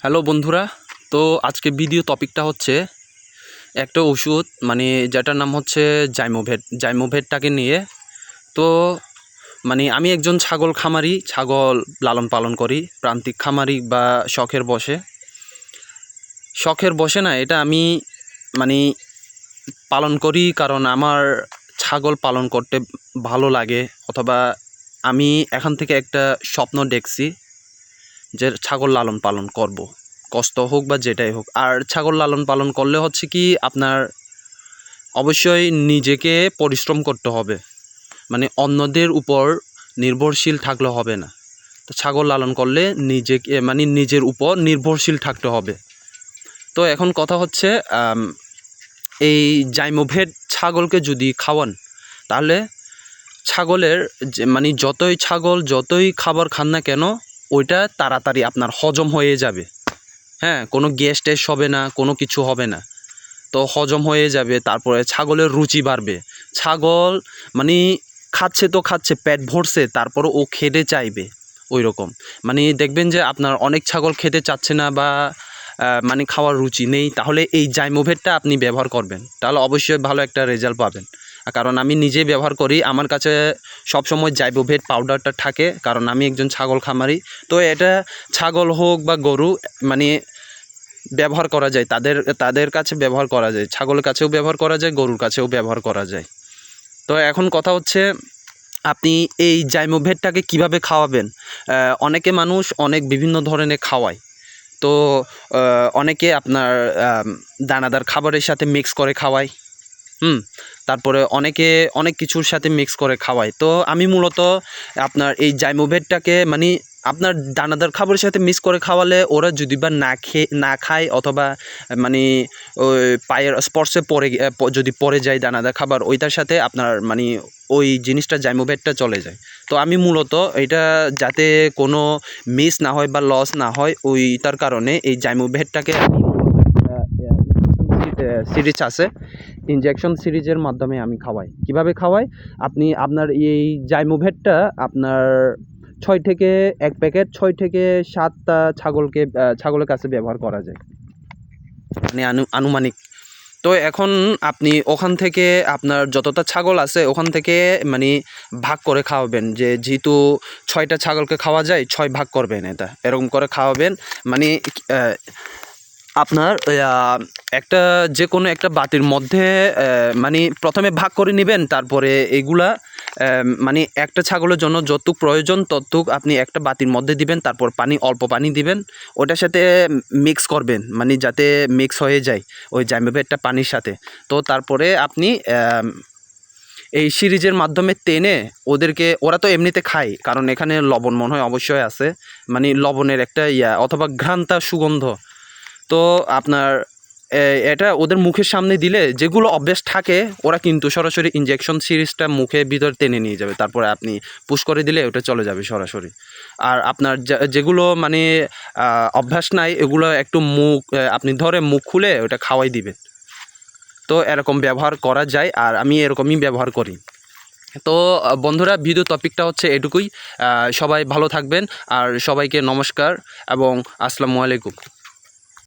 Hello বন্ধুরা, তো আজকে ভিডিও টপিকটা হচ্ছে একটা ওষুধ যেটার নাম হচ্ছে জাইমোভেটটাকে নিয়ে। তো আমি একজন ছাগল খামারি, ছাগল লালন পালন করি, প্রান্তিক খামারি বা শখের বসে না, এটা আমি মানে পালন করি কারণ আমার ছাগল পালন করতে ভালো লাগে, অথবা আমি এখান থেকে একটা স্বপ্ন দেখছি যে ছাগল লালন পালন করব, কষ্ট হোক বা যেটাই হোক। আর ছাগল লালন পালন করলে হচ্ছে কি, আপনার অবশ্যই নিজেকে পরিশ্রম করতে হবে, অন্যদের উপর নির্ভরশীল থাকলে হবে না। তো ছাগল লালন করলে নিজেকে নিজের উপর নির্ভরশীল থাকতে হবে। তো এখন কথা হচ্ছে, এই জাইমোভেট ছাগলকে যদি খাওয়ান, তাহলে ছাগলের যতই খাবার খান না কেন, ওইটা তাড়াতাড়ি আপনার হজম হয়ে যাবে। হ্যাঁ, কোনো গ্যাস ট্যাস হবে না, কোনো কিছু হবে না, তো হজম হয়ে যাবে। তারপরে ছাগলের রুচি বাড়বে। ছাগল খাচ্ছে তো খাচ্ছে, পেট ভরছে, তারপরে ও খেতে চাইবে। ওই রকম দেখবেন যে আপনার অনেক ছাগল খেতে চাচ্ছে না বা খাওয়ার রুচি নেই, তাহলে এই জাইমোভেটটা আপনি ব্যবহার করবেন, তাহলে অবশ্যই ভালো একটা রেজাল্ট পাবেন। কারণ আমি নিজেই ব্যবহার করি, আমার কাছে সবসময় জাইমোভেট পাউডারটা থাকে, কারণ আমি একজন ছাগল খামারি। তো এটা ছাগল হোক বা গরু ব্যবহার করা যায়, তাদের কাছে ব্যবহার করা যায়, ছাগলের কাছেও ব্যবহার করা যায়, গরুর কাছেও ব্যবহার করা যায়। তো এখন কথা হচ্ছে, আপনি এই জাইমোভেটটাকে কিভাবে খাওয়াবেন। অনেকে মানুষ অনেক বিভিন্ন ধরনের খাওয়ায়। তো অনেকে আপনার দানাদার খাবারের সাথে মিক্স করে খাওয়ায়, তারপরে অনেকে অনেক কিছুর সাথে মিক্স করে খাওয়ায়। তো আমি মূলত আপনার এই জাইমোভেটটাকে আপনার দানাদার খাবারের সাথে মিক্স করে খাওয়ালে ওরা যদি বা না খায়, অথবা ওই পায়ের স্পর্শে যদি পড়ে যায় দানাদার খাবার, ওইটার সাথে আপনার ওই জিনিসটা জাইমোভেটটা চলে যায়। তো আমি মূলত এটা যাতে কোনো মিস না হয় বা লস না হয়, ওইটার কারণে এই জাইমোভেটটাকে সিরিজ আছে, ইনজেকশন সিরিজের মাধ্যমে আমি খাওয়াই। কিভাবে খাওয়াই, আপনার এই জাইমোভেটটা আপনার 1 প্যাকেট 6 থেকে 7টা ছাগলের কাছে ব্যবহার করা যায়, আনুমানিক। তো এখন আপনি ওখান থেকে আপনার যতটা ছাগল আছে ওখান থেকে ভাগ করে খাওয়াবেন, যেহেতু 6টা ছাগলকে খাওয়া যায়, 6 ভাগ করবেন, এরকম করে খাওয়াবেন। আপনার যে কোনো একটা বাটির মধ্যে প্রথমে ভাগ করে নেবেন। তারপরে এগুলা একটা ছাগলের জন্য যতটুক প্রয়োজন ততটুক আপনি একটা বাটির মধ্যে দিবেন, তারপর অল্প পানি দিবেন, ওটার সাথে মিক্স করবেন, যাতে মিক্স হয়ে যায় ওই জাইমোভেটটা পানির সাথে। তো তারপরে আপনি এই সিরিজের মাধ্যমে টেনে ওরা তো এমনিতে খায়, কারণ এখানে লবণ মনে হয় অবশ্যই আছে, লবণের একটা অথবা ঘ্রাণটা সুগন্ধ। তো আপনার এটা ওদের মুখের সামনে দিলে, যেগুলো অভ্যাস থাকে ওরা কিন্তু সরাসরি ইনজেকশন সিরিজটা মুখের ভিতর টেনে নিয়ে যাবে, তারপরে আপনি পুশ করে দিলে ওটা চলে যাবে সরাসরি। আর আপনার যেগুলো অভ্যাস নাই, এগুলো একটু আপনি ধরে মুখ খুলে ওটা খাওয়াই দিবেন। তো এরকম ব্যবহার করা যায়, আর আমি এরকমই ব্যবহার করি। তো বন্ধুরা, ভিডিও টপিকটা হচ্ছে এটুকুই। সবাই ভালো থাকবেন, আর সবাইকে নমস্কার এবং আসসালামু আলাইকুম।